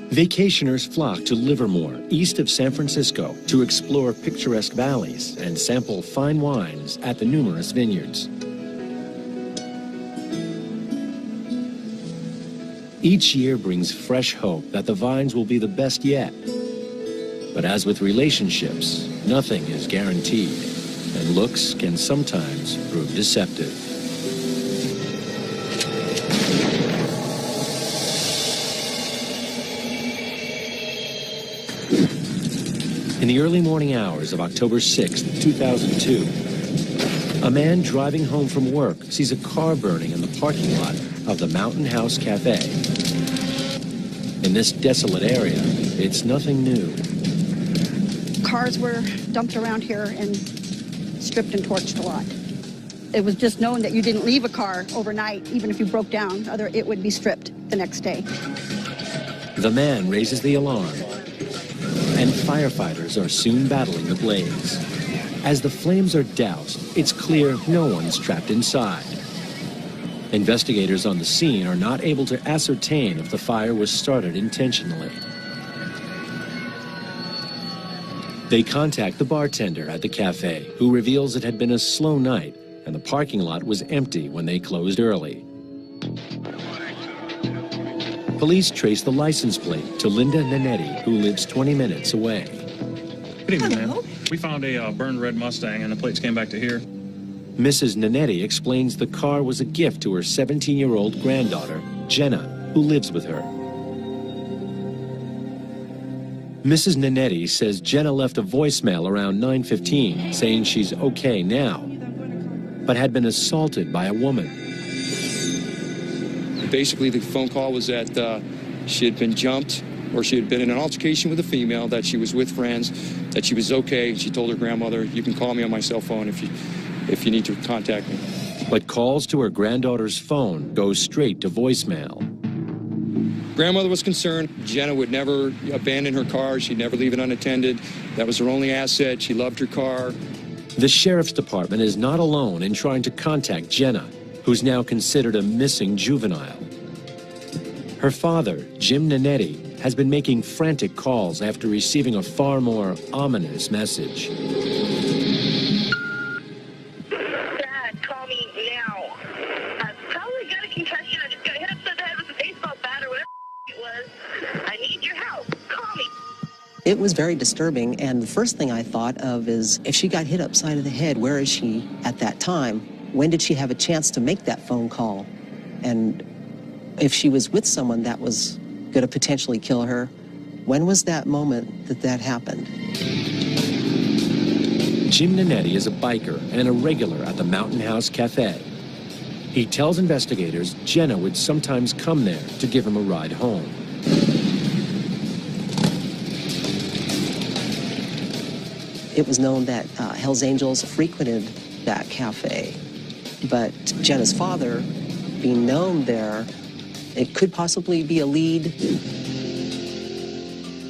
Vacationers flock to Livermore, east of San Francisco, to explore picturesque valleys and sample fine wines at the numerous vineyards. Each year brings fresh hope that the vines will be the best yet. But as with relationships, nothing is guaranteed, and looks can sometimes prove deceptive. In the early morning hours of October 6, 2002, a man driving home from work sees a car burning in the parking lot of the Mountain House Cafe. In this desolate area, it's nothing new. Cars were dumped around here and stripped and torched a lot. It was just known that you didn't leave a car overnight, even if you broke down, it would be stripped the next day. The man raises the alarm, and firefighters are soon battling the blaze. As the flames are doused, it's clear no one's trapped inside. Investigators on the scene are not able to ascertain if the fire was started intentionally. They contact the bartender at the cafe, who reveals it had been a slow night and the parking lot was empty when they closed early. Police trace the license plate to Linda Nanetti, who lives 20 minutes away. Good evening, ma'am. We found a burned red Mustang, and the plates came back to here. Mrs. Nanetti explains the car was a gift to her 17-year-old granddaughter, Jenna, who lives with her. Mrs. Nanetti says Jenna left a voicemail around 9:15 saying she's okay now, but had been assaulted by a woman. Basically, the phone call was that she had been jumped, or she had been in an altercation with a female, that she was with friends, that she was okay. She told her grandmother, "You can call me on my cell phone if you need to contact me." But calls to her granddaughter's phone go straight to voicemail. Grandmother was concerned. Jenna would never abandon her car. She'd never leave it unattended. That was her only asset. She loved her car. The sheriff's department is not alone in trying to contact Jenna, who's now considered a missing juvenile. Her father, Jim Nanetti, has been making frantic calls after receiving a far more ominous message. Dad, call me now. I've probably got a concussion. I just got hit upside the head with a baseball bat or whatever it was. I need your help. Call me. It was very disturbing, and the first thing I thought of is, if she got hit upside of the head, where is she at that time? When did she have a chance to make that phone call? And if she was with someone that was going to potentially kill her, when was that moment that happened? Jim Nanetti is a biker and a regular at the Mountain House Cafe. He tells investigators Jenna would sometimes come there to give him a ride home. It was known that Hell's Angels frequented that cafe, but Jenna's father being known there, it could possibly be a lead.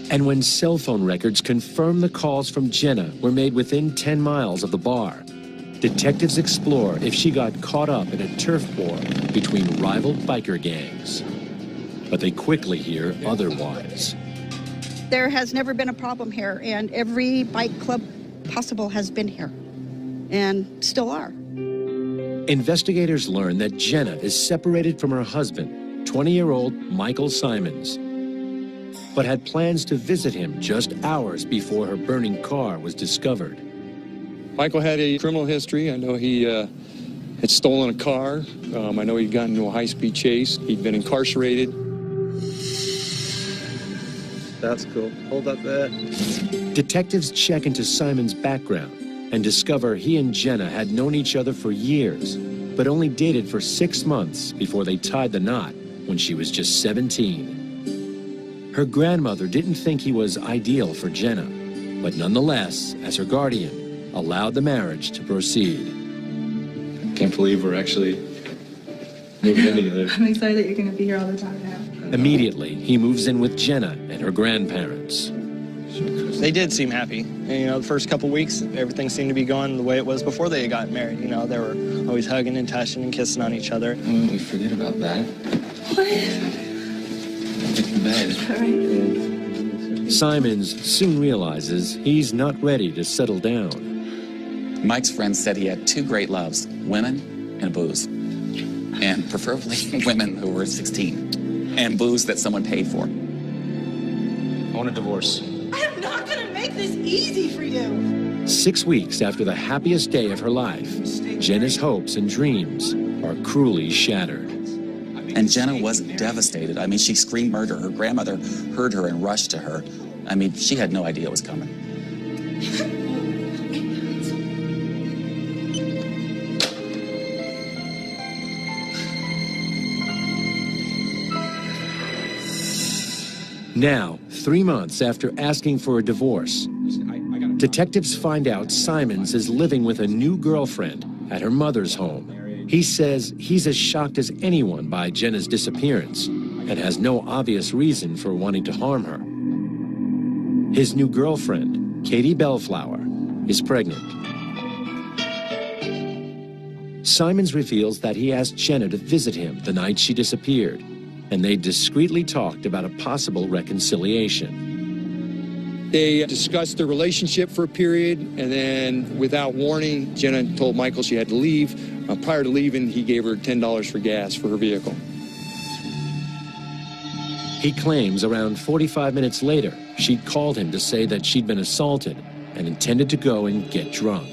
And when cell phone records confirm the calls from Jenna were made within 10 miles of the bar, detectives explore if she got caught up in a turf war between rival biker gangs. But they quickly hear otherwise. There has never been a problem here, and every bike club possible has been here, and still are. Investigators learn that Jenna is separated from her husband, 20-year-old Michael Simons, but had plans to visit him just hours before her burning car was discovered. Michael had a criminal history. I know he had stolen a car. I know he'd gotten into a high-speed chase. He'd been incarcerated. That's cool. Hold up that. Detectives check into Simon's background and discover he and Jenna had known each other for years, but only dated for 6 months before they tied the knot when she was just 17. Her grandmother didn't think he was ideal for Jenna, but nonetheless, as her guardian, allowed the marriage to proceed. Can't believe we're actually moving in together. I'm excited that you're going to be here all the time now. Immediately, he moves in with Jenna and her grandparents. They did seem happy. And, you know, the first couple weeks, everything seemed to be going the way it was before they got married. You know, they were always hugging and touching and kissing on each other. We forget about that. What? Get in bed. All right. Simons soon realizes he's not ready to settle down. Mike's friend said he had two great loves, women and booze. And preferably women who were 16. And booze that someone paid for. I want a divorce. I'm not going to make this easy for you. 6 weeks after the happiest day of her life, Jenna's hopes and dreams are cruelly shattered. And Jenna was devastated. I mean, she screamed murder. Her grandmother heard her and rushed to her. I mean, she had no idea it was coming. Now, 3 months after asking for a divorce, detectives find out Simons is living with a new girlfriend at her mother's home. He says he's as shocked as anyone by Jenna's disappearance and has no obvious reason for wanting to harm her. His new girlfriend, Katie Bellflower, is pregnant. Simons reveals that he asked Jenna to visit him the night she disappeared, and they discreetly talked about a possible reconciliation. They discussed their relationship for a period, and then without warning, Jenna told Michael she had to leave. Prior to leaving, he gave her $10 for gas for her vehicle. He claims around 45 minutes later, she'd called him to say that she'd been assaulted and intended to go and get drunk.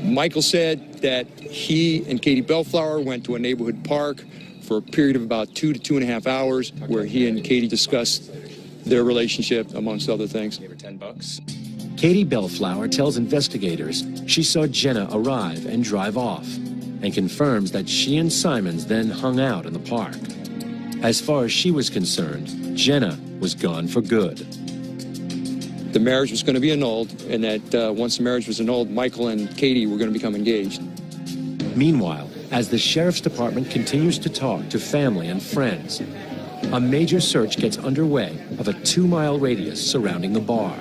Michael said that he and Katie Bellflower went to a neighborhood park for a period of about 2 to 2.5 hours, where he and Katie discussed their relationship, amongst other things. Gave her $10. Katie Bellflower tells investigators she saw Jenna arrive and drive off, and confirms that she and Simons then hung out in the park. As far as she was concerned, Jenna was gone for good. The marriage was going to be annulled, and that once the marriage was annulled, Michael and Katie were going to become engaged. Meanwhile, as the sheriff's department continues to talk to family and friends, a major search gets underway of a 2-mile radius surrounding the bar.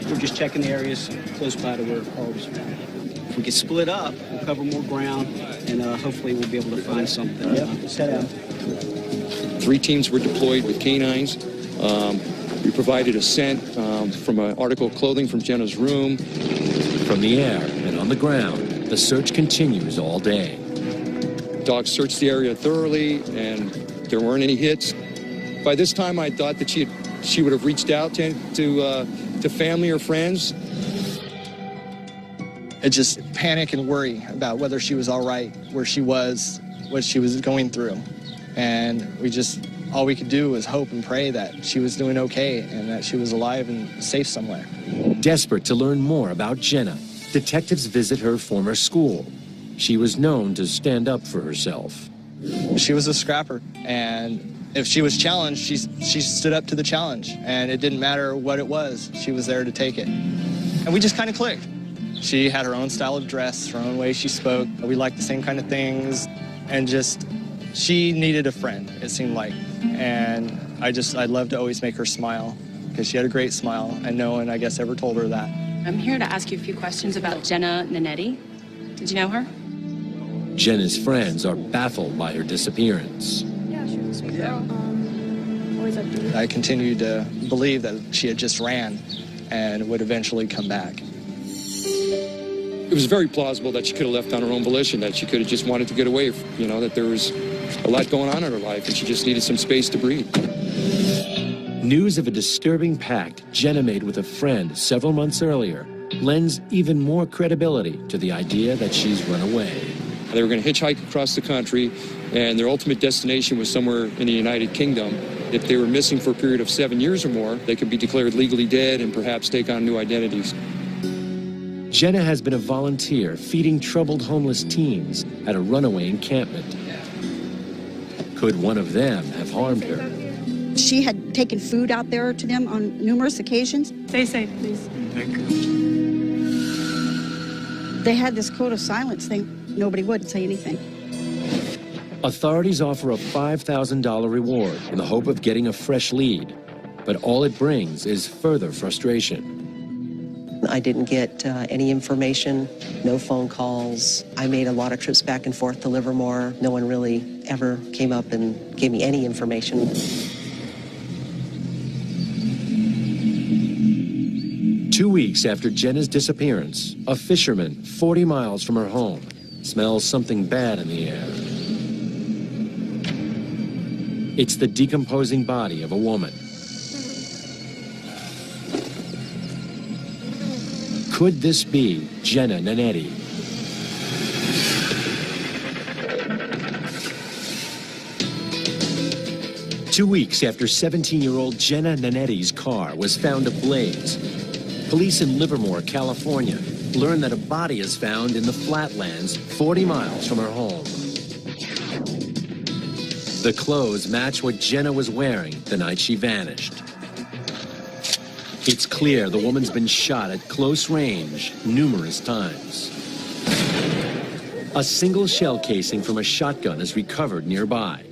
We're just checking the areas close by to where Carl was found. If we get split up, we'll cover more ground, and hopefully we'll be able to find something. Set out. 3 teams were deployed with canines. We provided a scent from an article of clothing from Jenna's room. From the air and on the ground, the search continues all day. Dogs searched the area thoroughly, and there weren't any hits. By this time, I thought that she would have reached out to family or friends. It just panic and worry about whether she was all right, where she was, what she was going through. And all we could do was hope and pray that she was doing okay and that she was alive and safe somewhere. Desperate to learn more about Jenna, detectives visit her former school. She was known to stand up for herself. She was a scrapper, and if she was challenged, she stood up to the challenge, and it didn't matter what it was. She was there to take it. And we just kind of clicked. She had her own style of dress, her own way she spoke. We liked the same kind of things, and she needed a friend, it seemed like. And I'd love to always make her smile, because she had a great smile, and no one, I guess, ever told her that. I'm here to ask you a few questions about Jenna Nanetti. Did you know her? Jenna's friends are baffled by her disappearance. Yeah, she was a sweet girl. Always up to I continued to believe that she had just ran and would eventually come back. It was very plausible that she could have left on her own volition, that she could have just wanted to get away, that there was a lot going on in her life and she just needed some space to breathe. News of a disturbing pact Jenna made with a friend several months earlier lends even more credibility to the idea that she's run away. They were going to hitchhike across the country, and their ultimate destination was somewhere in the United Kingdom. If they were missing for a period of 7 years or more, they could be declared legally dead and perhaps take on new identities. Jenna has been a volunteer feeding troubled homeless teens at a runaway encampment. Could one of them have harmed her? She had taken food out there to them on numerous occasions. Stay safe, please. Thank you. They had this code of silence thing. Nobody would say anything. Authorities offer a $5,000 reward in the hope of getting a fresh lead. but all it brings is further frustration. I didn't get any information, no phone calls. I made a lot of trips back and forth to Livermore. No one really ever came up and gave me any information. Two weeks after Jenna's disappearance, a fisherman 40 miles from her home smells something bad in the air. It's the decomposing body of a woman. Could this be Jenna Nanetti? Two weeks after 17-year-old Jenna Nanetti's car was found ablaze, police in Livermore, California, learn that a body is found in the flatlands 40 miles from her home. The clothes match what Jenna was wearing the night she vanished. It's clear the woman's been shot at close range numerous times. A single shell casing from a shotgun is recovered nearby.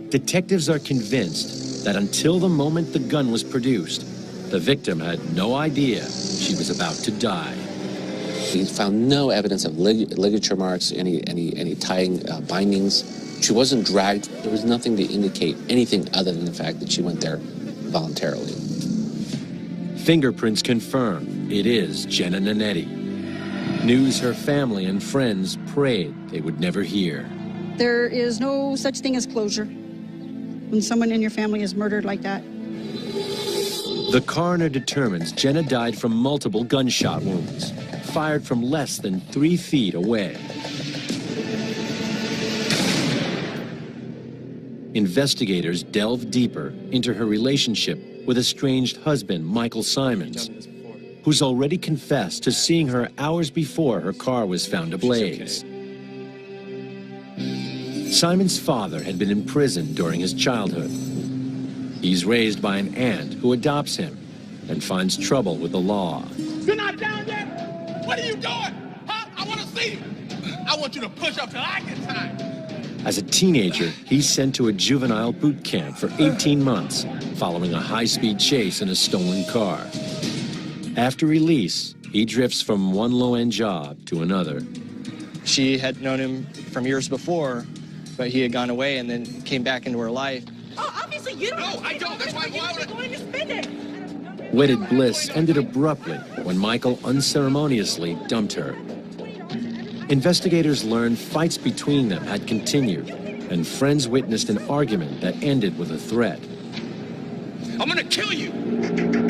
Detectives are convinced that until the moment the gun was produced, the victim had no idea she was about to die. We found no evidence of ligature marks, any tying bindings. She wasn't dragged. There was nothing to indicate anything other than the fact that she went there voluntarily. Fingerprints confirm it is Jenna Nanetti. News her family and friends prayed they would never hear. There is no such thing as closure when someone in your family is murdered like that. The coroner determines Jenna died from multiple gunshot wounds, fired from less than 3 feet away. Investigators delve deeper into her relationship with estranged husband Michael Simons, who's already confessed to seeing her hours before her car was found ablaze. Simon's father had been in prison during his childhood. He's raised by an aunt who adopts him and finds trouble with the law. You're not down yet? What are you doing? Huh? I want to see you. I want you to push up till I get time. As a teenager, he's sent to a juvenile boot camp for 18 months, following a high-speed chase in a stolen car. After release, he drifts from one low-end job to another. She had known him from years before, but he had gone away and then came back into her life. Oh, obviously you don't. No, I don't. That's why you're going to spend it. Wedded bliss ended abruptly when Michael unceremoniously dumped her. Investigators learned fights between them had continued, and friends witnessed an argument that ended with a threat. I'm gonna kill you.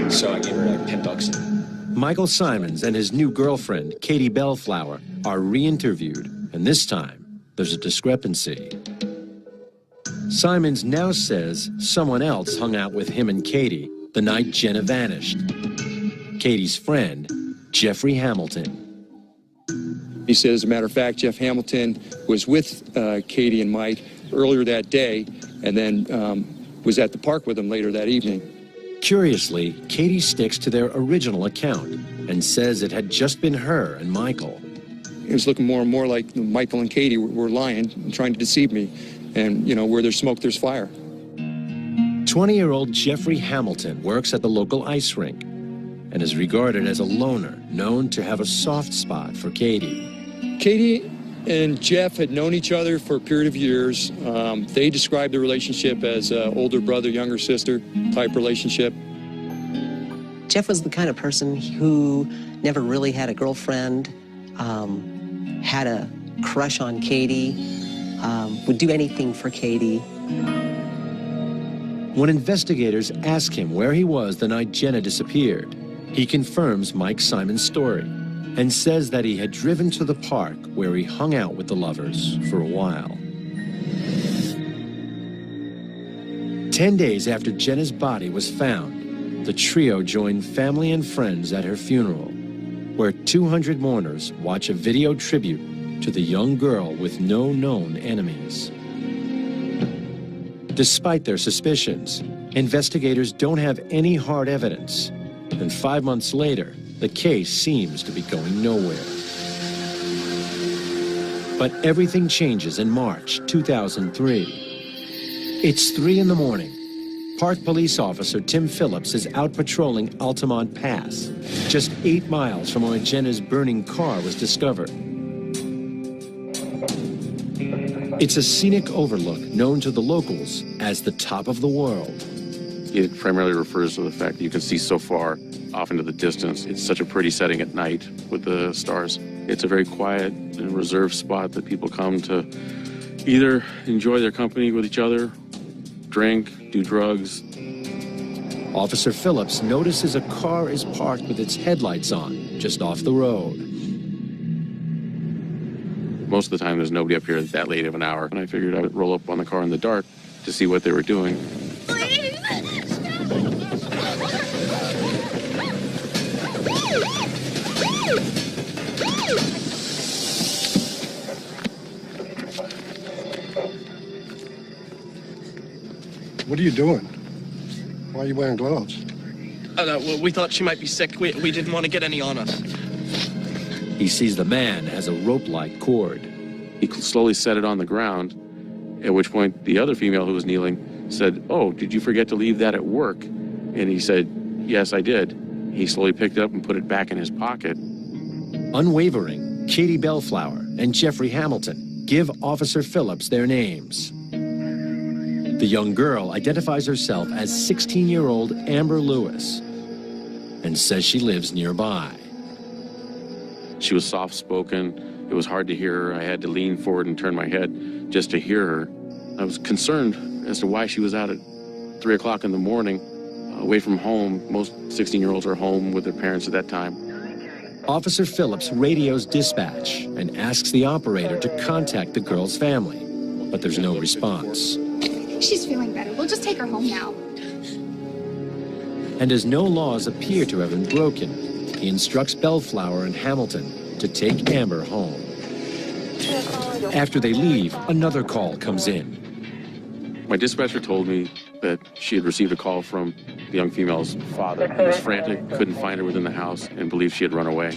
So I gave her like $10. Michael Simons and his new girlfriend, Katie Bellflower, are re-interviewed, and this time there's a discrepancy. Simons now says someone else hung out with him and Katie the night Jenna vanished. Katie's friend, Jeffrey Hamilton. He said, as a matter of fact, Jeff Hamilton was with Katie and Mike earlier that day and then was at the park with them later that evening. Curiously, Katie sticks to their original account and says it had just been her and Michael. It was looking more and more like Michael and Katie were lying and trying to deceive me. And, you know, where there's smoke, there's fire. 20-year-old Jeffrey Hamilton works at the local ice rink and is regarded as a loner known to have a soft spot for Katie. Katie and Jeff had known each other for a period of years. They described the relationship as older brother, younger sister type relationship. Jeff was the kind of person who never really had a girlfriend, had a crush on Katie, would do anything for Katie. When investigators ask him where he was the night Jenna disappeared, he confirms Mike Simon's story and says that he had driven to the park where he hung out with the lovers for a while. 10 days after Jenna's body was found, the trio joined family and friends at her funeral, where 200 mourners watch a video tribute to the young girl with no known enemies. Despite their suspicions, investigators don't have any hard evidence, and 5 months later, the case seems to be going nowhere. But everything changes in March 2003. It's 3 in the morning. Park police officer Tim Phillips is out patrolling Altamont Pass, just 8 miles from where Jenna's burning car was discovered. It's a scenic overlook known to the locals as the top of the world. It primarily refers to the fact that you can see so far off into the distance. It's such a pretty setting at night with the stars. It's a very quiet and reserved spot that people come to either enjoy their company with each other, drink, do drugs. Officer Phillips notices a car is parked with its headlights on, just off the road. Most of the time, there's nobody up here at that late of an hour, and I figured I would roll up on the car in the dark to see what they were doing. What are you doing? Why are you wearing gloves? Oh, no, well, we thought she might be sick. We didn't want to get any on us. He sees the man has a rope-like cord. He slowly set it on the ground, at which point the other female who was kneeling said, "Oh, did you forget to leave that at work?" And he said, "Yes, I did." He slowly picked it up and put it back in his pocket. Unwavering, Katie Bellflower and Jeffrey Hamilton give Officer Phillips their names. The young girl identifies herself as 16-year-old Amber Lewis and says she lives nearby. She was soft-spoken. It was hard to hear her. I had to lean forward and turn my head just to hear her. I was concerned as to why she was out at 3 o'clock in the morning, away from home. Most 16-year-olds are home with their parents at that time. Officer Phillips radios dispatch and asks the operator to contact the girl's family, but there's no response. She's feeling better. We'll just take her home now. And as no laws appear to have been broken, he instructs Bellflower and Hamilton to take Amber home. After they leave, another call comes in. My dispatcher told me that she had received a call from the young female's father. He was frantic, couldn't find her within the house, and believed she had run away.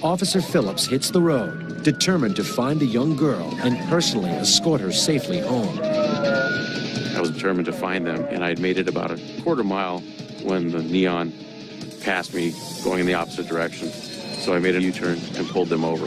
Officer Phillips hits the road, determined to find the young girl and personally escort her safely home. I was determined to find them, and I had made it about a quarter mile when the neon passed me going in the opposite direction. So I made a U-turn and pulled them over.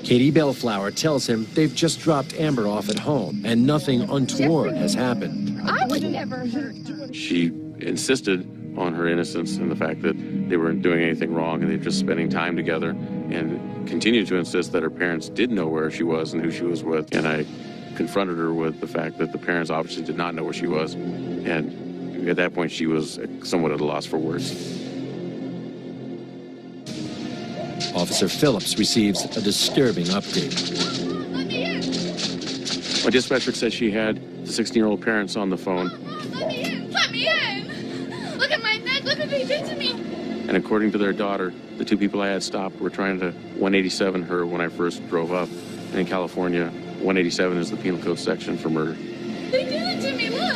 Katie Bellflower tells him they've just dropped Amber off at home and nothing untoward has happened. I would never hurt. She insisted on her innocence and the fact that they weren't doing anything wrong and they were just spending time together, and continued to insist that her parents did know where she was and who she was with. And I confronted her with the fact that the parents obviously did not know where she was, and at that point she was somewhat at a loss for words. Officer Phillips receives a disturbing update. My dispatcher said she had the 16-year-old parents on the phone. Let me in! Let me in! Look at my neck! Look what they did to me! And according to their daughter, the two people I had stopped were trying to 187 her when I first drove up. And in California, 187 is the penal code section for murder. They did it to me, look!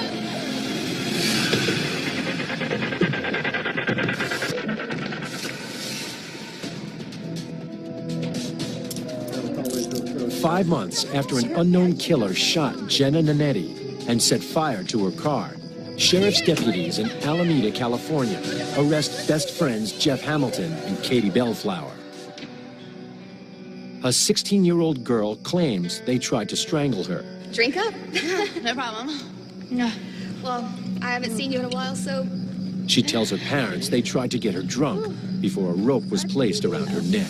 5 months after an unknown killer shot Jenna Nanetti and set fire to her car, sheriff's deputies in Alameda, California, arrest best friends Jeff Hamilton and Katie Bellflower. A 16-year-old girl claims they tried to strangle her. Drink up? No problem. No. Well, I haven't seen you in a while, so... She tells her parents they tried to get her drunk before a rope was placed around her neck.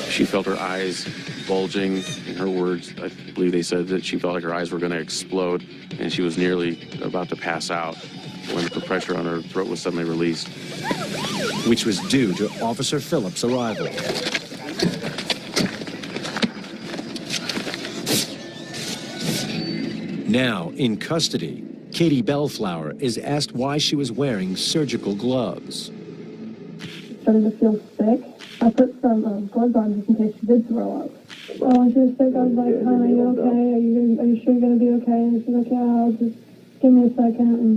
She felt her eyes bulging. In her words, I believe they said that she felt like her eyes were going to explode, and she was nearly about to pass out when the pressure on her throat was suddenly released. Which was due to Officer Phillips' arrival. Now, in custody, Katie Bellflower is asked why she was wearing surgical gloves. Started to feel sick. I put some gloves on just in case she did throw up. Well, when she was sick, I was like, "Hon, are you okay? Are you sure you're going to be okay?" And she's like, "Yeah, I'll just give me a second." And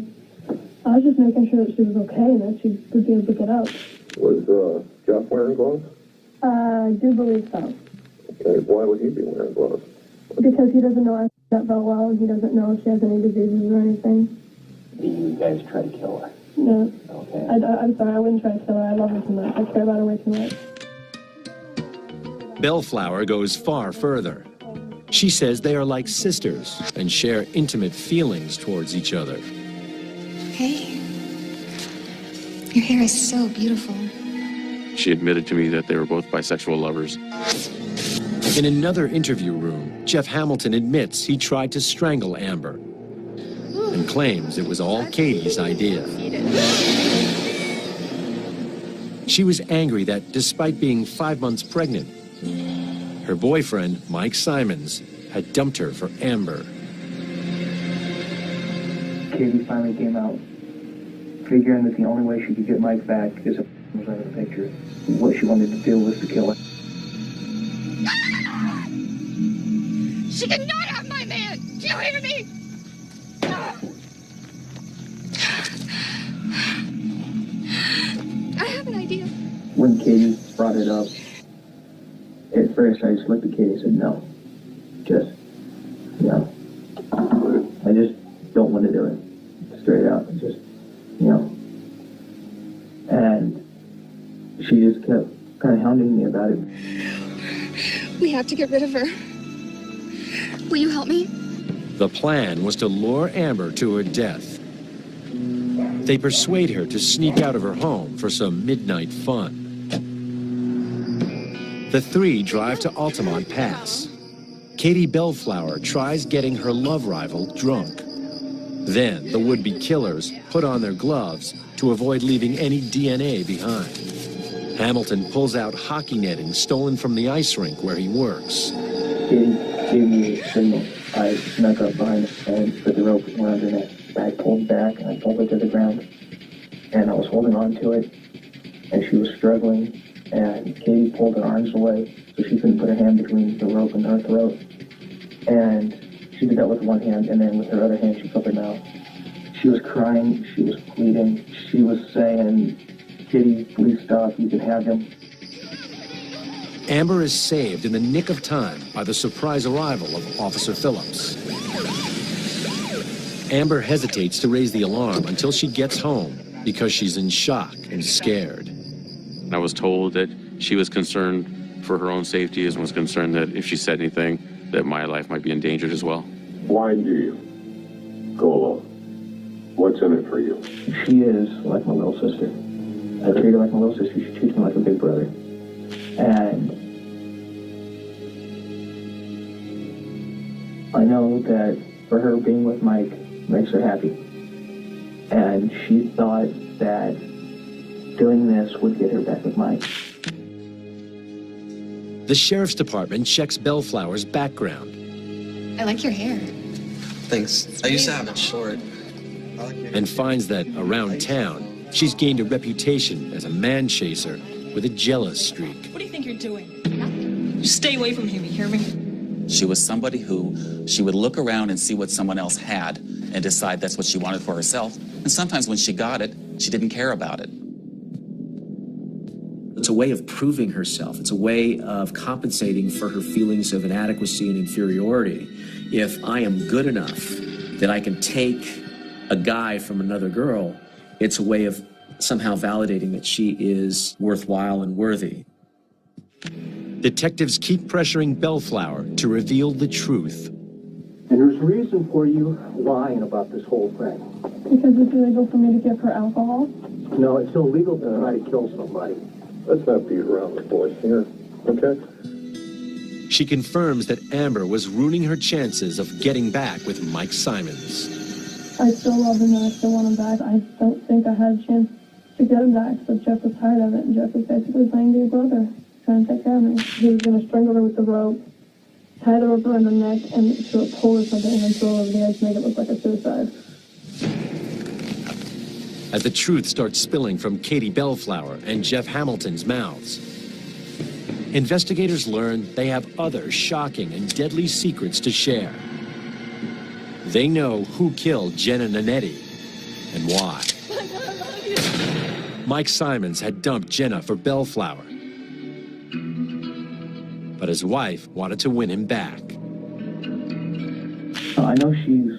I was just making sure that she was okay and that she would be able to get up. Was Jeff wearing gloves? I do believe so. Okay, why would he be wearing gloves? Because he doesn't know that very well, and he doesn't know if she has any diseases or anything. Do you guys try to kill her? No. Okay. I'm sorry, I wouldn't try to kill her. I love her too much. I care about her way too much. Bellflower goes far further. She says they are like sisters and share intimate feelings towards each other. Hey. Your hair is so beautiful. She admitted to me that they were both bisexual lovers. In another interview room, Jeff Hamilton admits he tried to strangle Amber and claims it was all Katie's idea. She was angry that despite being 5 months pregnant, her boyfriend, Mike Simons, had dumped her for Amber. Katie finally came out, figuring that the only way she could get Mike back is if he was out of the picture. What she wanted to do was to kill him. She did not have my man! Do you hear me? I have an idea. When Katie brought it up, at first I just looked at Katie and said, no. Just, no. I just don't want to do it. Straight out. Just, And she just kept kind of hounding me about it. We have to get rid of her. Will you help me? The plan was to lure Amber to her death. They persuade her to sneak out of her home for some midnight fun. The three drive to Altamont Pass. Katie Bellflower tries getting her love rival drunk. Then the would-be killers put on their gloves to avoid leaving any DNA behind. Hamilton pulls out hockey netting stolen from the ice rink where he works. Katie gave me a signal. I snuck up behind her and put the rope around her neck. I pulled back and I pulled her to the ground. And I was holding on to it, and she was struggling. And Katie pulled her arms away so she couldn't put her hand between the rope and her throat. And she did that with one hand, and then with her other hand she covered her mouth. She was crying, she was pleading, she was saying, Kitty, please stop, you can have him. Amber is saved in the nick of time by the surprise arrival of Officer Phillips. Amber hesitates to raise the alarm until she gets home because she's in shock and scared. I was told that she was concerned for her own safety and was concerned that if she said anything, that my life might be endangered as well. Why do you go alone? What's in it for you? She is like my little sister. I treat her like my little sister. She treats me like a big brother. And I know that for her, being with Mike makes her happy. And she thought that doing this would get her back with Mike. The sheriff's department checks Bellflower's background. I like your hair. Thanks. I used to have it short. And finds that around town, she's gained a reputation as a man chaser with a jealous streak. What do you think you're doing? Nothing. Just stay away from him, you hear me? She was somebody who she would look around and see what someone else had and decide that's what she wanted for herself. And sometimes when she got it, she didn't care about it. It's a way of proving herself. It's a way of compensating for her feelings of inadequacy and inferiority. If I am good enough that I can take a guy from another girl, it's a way of somehow validating that she is worthwhile and worthy. Detectives keep pressuring Bellflower to reveal the truth. And there's reason for you lying about this whole thing. Because it's illegal for me to give her alcohol? No, it's illegal to try to kill somebody. Let's not beat around the bush here, okay? She confirms that Amber was ruining her chances of getting back with Mike Simons. I still love him and I still want him back. I don't think I had a chance to get him back, so Jeff was tired of it, and Jeff was basically playing to your brother, trying to take care of me. He was going to strangle her with the rope, tie the rope around her neck, and to a pole or something, and then throw her over the edge to make it look like a suicide. As the truth starts spilling from Katie Bellflower and Jeff Hamilton's mouths, investigators learn they have other shocking and deadly secrets to share. They know who killed Jenna Nanetti and why. Mike Simons had dumped Jenna for Bellflower, but his wife wanted to win him back. I know she's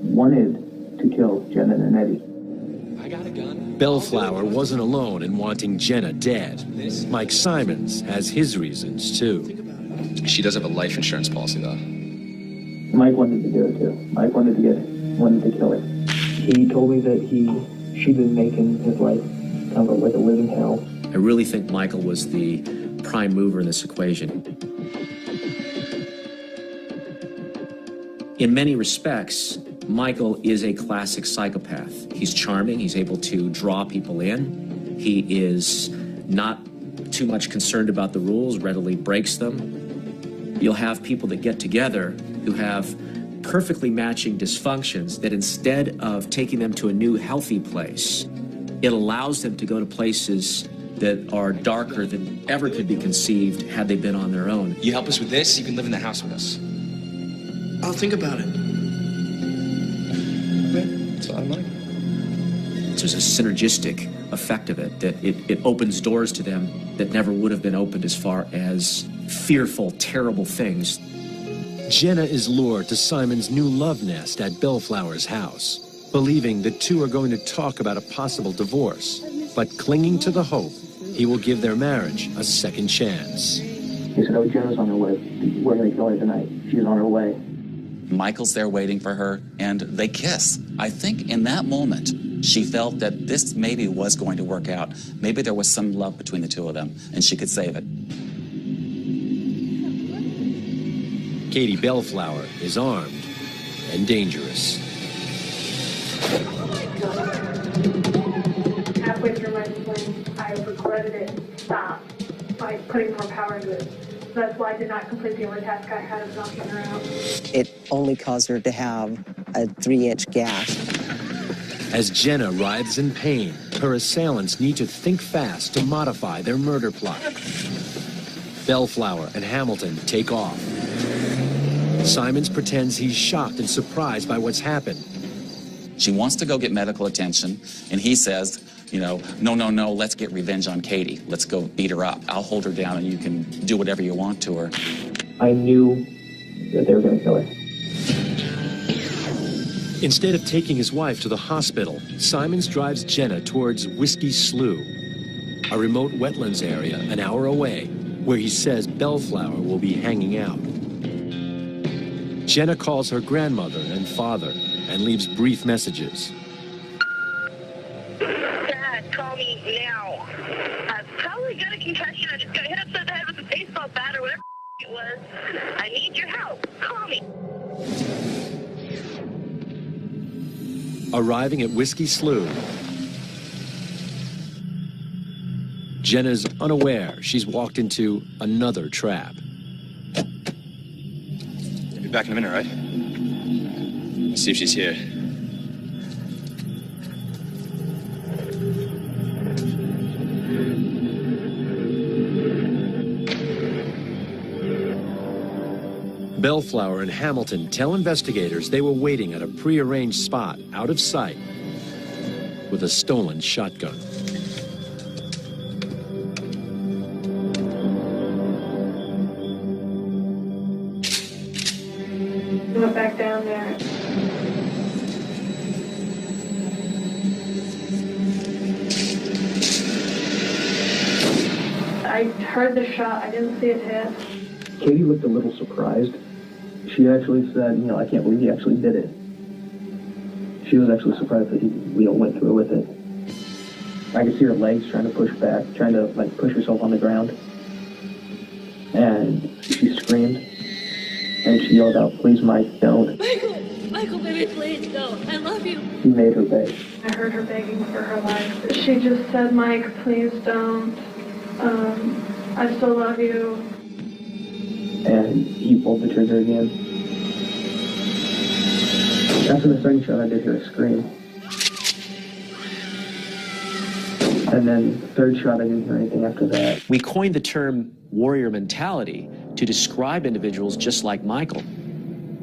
wanted to kill Jenna and Eddie. Bellflower wasn't alone in wanting Jenna dead. Mike Simons has his reasons, too. She does have a life insurance policy, though. Mike wanted to do it too. Mike wanted to kill her. He told me that she'd been making his life kind of like a living hell. I really think Michael was the prime mover in this equation. In many respects, Michael is a classic psychopath. He's charming, he's able to draw people in. He is not too much concerned about the rules, readily breaks them. You'll have people that get together who have perfectly matching dysfunctions that instead of taking them to a new healthy place, it allows them to go to places that are darker than ever could be conceived had they been on their own. You help us with this, you can live in the house with us. I'll think about it. It's a lot of money. There's a synergistic effect of it, that it opens doors to them that never would have been opened as far as fearful, terrible things. Jenna is lured to Simon's new love nest at Bellflower's house, believing the two are going to talk about a possible divorce, but clinging to the hope he will give their marriage a second chance. He said, oh, Jenna's on her way. We're going to kill her tonight. She's on her way. Michael's there waiting for her, and they kiss. I think in that moment, she felt that this maybe was going to work out. Maybe there was some love between the two of them, and she could save it. Katie Bellflower is armed and dangerous. Halfway through my swing, I regretted it. Stop by putting more power into it. That's why I did not complete the only task I had of knocking her out. It only caused her to have a 3-inch gash. As Jenna writhes in pain, her assailants need to think fast to modify their murder plot. Bellflower and Hamilton take off. Simons pretends he's shocked and surprised by what's happened. She wants to go get medical attention, and he says, no, let's get revenge on Katie. Let's go beat her up. I'll hold her down, and you can do whatever you want to her. I knew that they were going to kill her. Instead of taking his wife to the hospital, Simons drives Jenna towards Whiskey Slough, a remote wetlands area an hour away, where he says Bellflower will be hanging out. Jenna calls her grandmother and father and leaves brief messages. Dad, call me now. I've probably got a concussion. I just got hit upside the head with a baseball bat or whatever it was. I need your help. Call me. Arriving at Whiskey Slough, Jenna's unaware she's walked into another trap. I'll be back in a minute, right? Let's see if she's here. Bellflower and Hamilton tell investigators they were waiting at a prearranged spot out of sight with a stolen shotgun. I went back down there. I heard the shot. I didn't see it hit. Katie looked a little surprised. She actually said, I can't believe he actually did it. She was actually surprised that he, went through with it. I could see her legs trying to push back, trying to, push herself on the ground. And she screamed. And she yelled out, please, Mike, don't. Michael, baby, please don't. I love you. He made her beg. I heard her begging for her life. She just said, Mike, please don't. I still love you. And he pulled the trigger again. After the second shot, I did hear a scream. And then the third shot, I didn't hear anything after that. We coined the term warrior mentality to describe individuals just like Michael.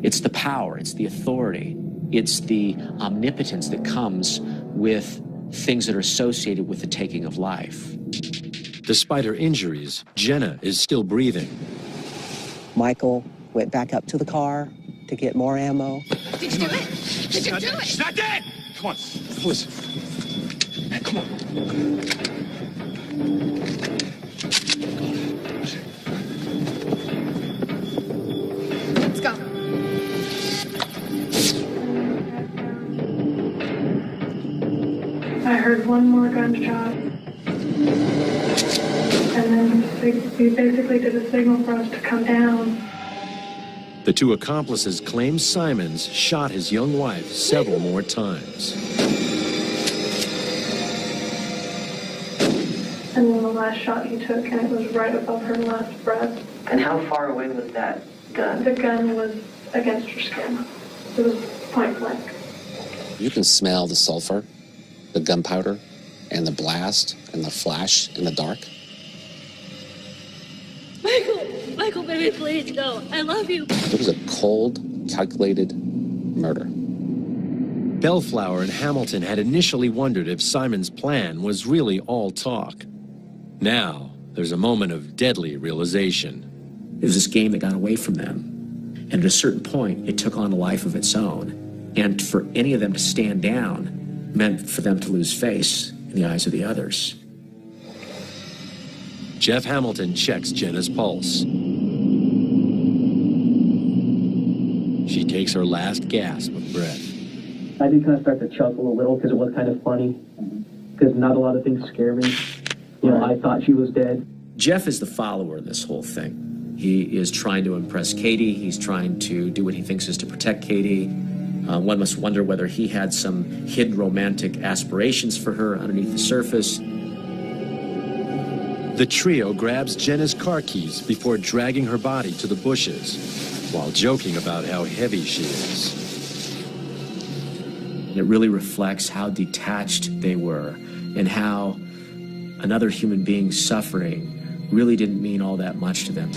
It's the power, it's the authority, it's the omnipotence that comes with things that are associated with the taking of life. Despite her injuries, Jenna is still breathing. Michael went back up to the car to get more ammo. Did you do it? Did you do it? She's not dead! Come on, listen. Come on. Let's go. I heard one more gunshot. And then he basically did a signal for us to come down. The two accomplices claim Simons shot his young wife several more times. And then the last shot he took, and it was right above her last breath. And how far away was that gun? The gun was against her skin. It was point blank. You can smell the sulfur, the gunpowder, and the blast, and the flash in the dark. Michael, baby, please, no. I love you. It was a cold, calculated murder. Bellflower and Hamilton had initially wondered if Simon's plan was really all talk. Now, there's a moment of deadly realization. It was this game that got away from them. And at a certain point, it took on a life of its own. And for any of them to stand down meant for them to lose face in the eyes of the others. Jeff Hamilton checks Jenna's pulse. She takes her last gasp of breath. I did kind of start to chuckle a little because it was kind of funny. Because not a lot of things scare me. You know, I thought she was dead. Jeff is the follower in this whole thing. He is trying to impress Katie. He's trying to do what he thinks is to protect Katie. One must wonder whether he had some hidden romantic aspirations for her underneath the surface. The trio grabs Jenna's car keys before dragging her body to the bushes, while joking about how heavy she is. It really reflects how detached they were and how another human being's suffering really didn't mean all that much to them.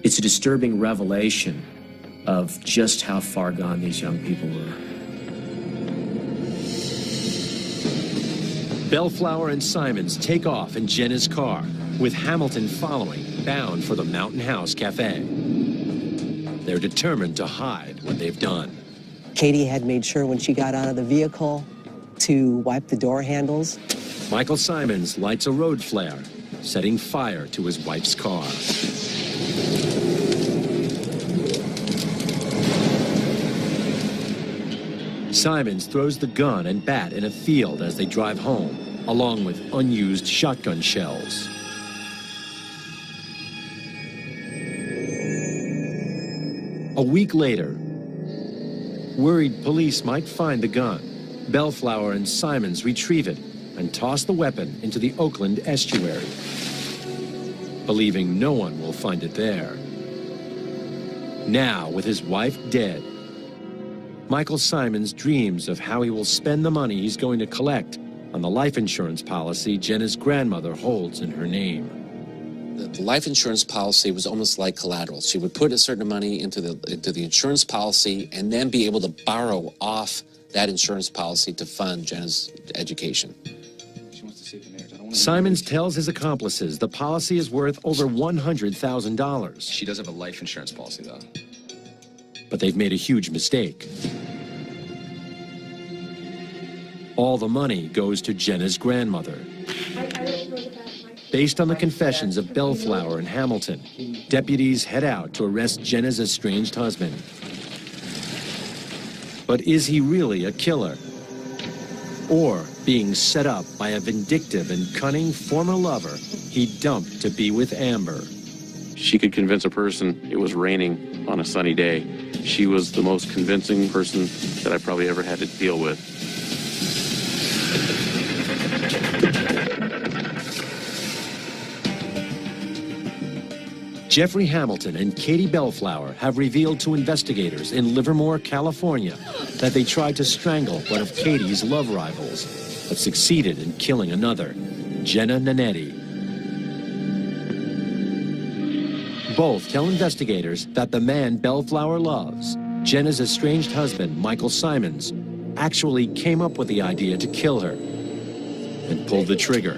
It's a disturbing revelation of just how far gone these young people were. Bellflower and Simons take off in Jenna's car, with Hamilton following, bound for the Mountain House Cafe. They're determined to hide what they've done. Katie had made sure when she got out of the vehicle to wipe the door handles. Michael Simons lights a road flare, setting fire to his wife's car. Simons throws the gun and bat in a field as they drive home, along with unused shotgun shells. A week later, worried police might find the gun. Bellflower and Simons retrieve it and toss the weapon into the Oakland estuary, believing no one will find it there. Now, with his wife dead, Michael Simons dreams of how he will spend the money he's going to collect on the life insurance policy Jenna's grandmother holds in her name. The life insurance policy was almost like collateral. She would put a certain amount of money into the insurance policy and then be able to borrow off that insurance policy to fund Jenna's education. Simons tells his accomplices the policy is worth over $100,000. She does have a life insurance policy, though. But they've made a huge mistake. All the money goes to Jenna's grandmother. Based on the confessions of Bellflower and Hamilton, deputies head out to arrest Jenna's estranged husband. But is he really a killer? Or being set up by a vindictive and cunning former lover he dumped to be with Amber? She could convince a person it was raining on a sunny day. She was the most convincing person that I probably ever had to deal with. Jeffrey Hamilton and Katie Bellflower have revealed to investigators in Livermore, California, that they tried to strangle one of Katie's love rivals, but succeeded in killing another, Jenna Nanetti. Both tell investigators that the man Bellflower loves, Jenna's estranged husband, Michael Simons, actually came up with the idea to kill her and pulled the trigger.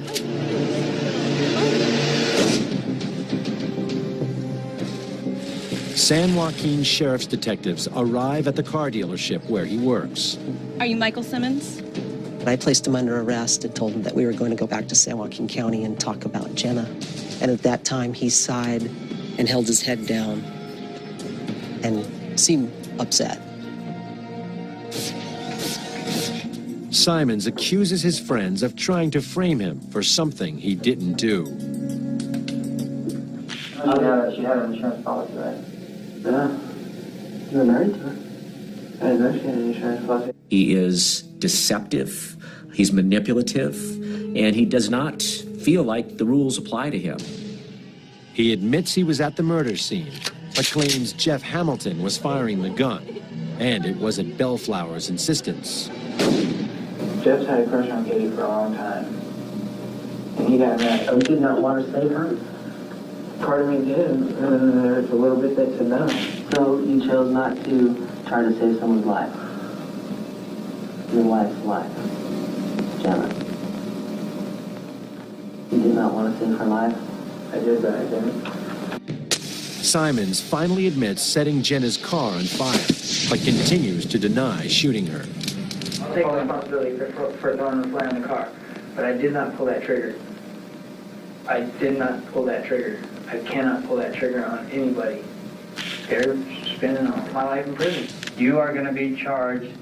San Joaquin Sheriff's detectives arrive at the car dealership where he works. Are you Michael Simmons? I placed him under arrest and told him that we were going to go back to San Joaquin County and talk about Jenna. And at that time, he sighed and held his head down and seemed upset. Simons accuses his friends of trying to frame him for something he didn't do. She had an insurance policy, right? Yeah. You were married to her? I didn't know she had an insurance policy. He is deceptive, he's manipulative, and he does not feel like the rules apply to him. He admits he was at the murder scene, but claims Jeff Hamilton was firing the gun, and it was at Bellflower's insistence. Jeff's had a crush on Katie for a long time, and he got mad. Oh, he did not want to save her? Part of me did, and then there's a little bit that said no. So you chose not to try to save someone's life? Your wife's life, Jenna. You did not want to save her life? I did, but I didn't. Simons finally admits setting Jenna's car on fire, but continues to deny shooting her. I'll take responsibility for throwing the flame in the car, but I did not pull that trigger. I did not pull that trigger. I cannot pull that trigger on anybody. Scared of spending all my life in prison. You are going to be charged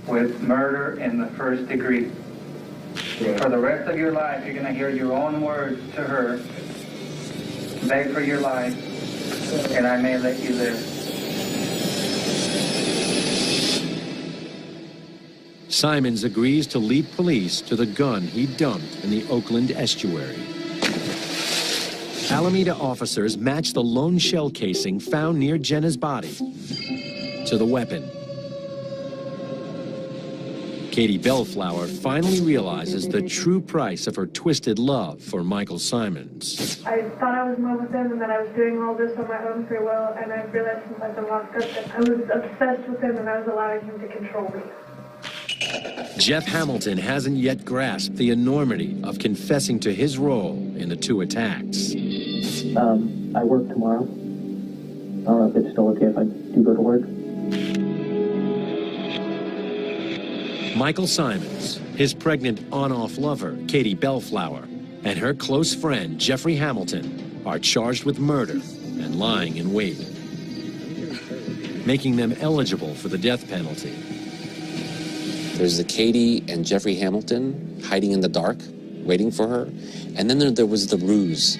with murder in the first degree. Yeah. For the rest of your life, you're going to hear your own words to her, beg for your life, and I may let you live. Simons agrees to lead police to the gun he dumped in the Oakland estuary. Alameda officers match the lone shell casing found near Jenna's body to the weapon. Katie Bellflower finally realizes the true price of her twisted love for Michael Simons. I thought I was in love with him and that I was doing all this on my own free will, and I realized since I've been locked up that I was obsessed with him and I was allowing him to control me. Jeff Hamilton hasn't yet grasped the enormity of confessing to his role in the two attacks. I work tomorrow. I don't know if it's still okay if I do go to work. Michael Simons, his pregnant on-off lover, Katie Bellflower, and her close friend, Jeffrey Hamilton, are charged with murder and lying in wait, making them eligible for the death penalty. There's the Katie and Jeffrey Hamilton hiding in the dark, waiting for her. And then there was the ruse,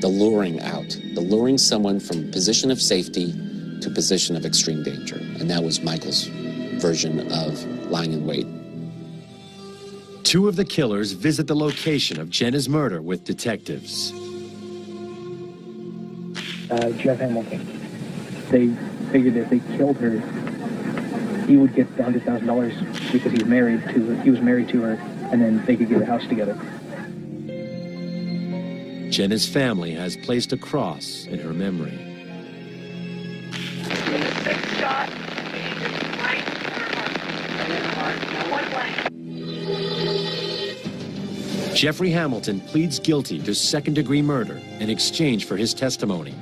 the luring out, the luring someone from position of safety to position of extreme danger. And that was Michael's version of lying in wait. Two of the killers visit the location of Jenna's murder with detectives. Jeff Hamilton. They figured if they killed her, he would get the $100,000 because he was married to her, and then they could get a house together. Jenna's family has placed a cross in her memory. Jeffrey Hamilton pleads guilty to second-degree murder in exchange for his testimony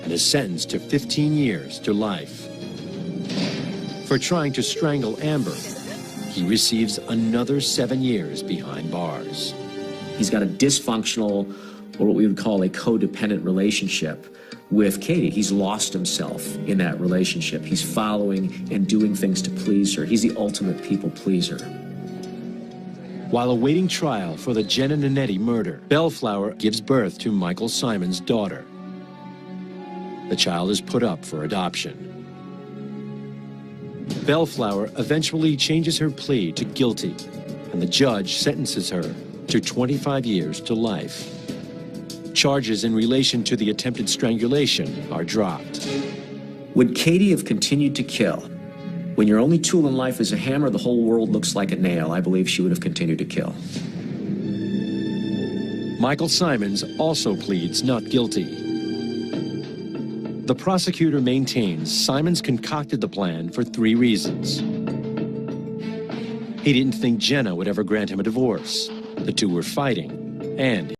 and is sentenced to 15 years to life. For trying to strangle Amber, he receives another 7 years behind bars. He's got a dysfunctional, or what we would call a codependent relationship with Katie. He's lost himself in that relationship. He's following and doing things to please her. He's the ultimate people pleaser. While awaiting trial for the Jenna Nanetti murder, Bellflower gives birth to Michael Simons' daughter. The child is put up for adoption. Bellflower eventually changes her plea to guilty, and the judge sentences her to 25 years to life. Charges in relation to the attempted strangulation are dropped. Would Katie have continued to kill? When your only tool in life is a hammer, the whole world looks like a nail. I believe she would have continued to kill. Michael Simons also pleads not guilty. The prosecutor maintains Simons concocted the plan for 3 reasons. He didn't think Jenna would ever grant him a divorce. The two were fighting, and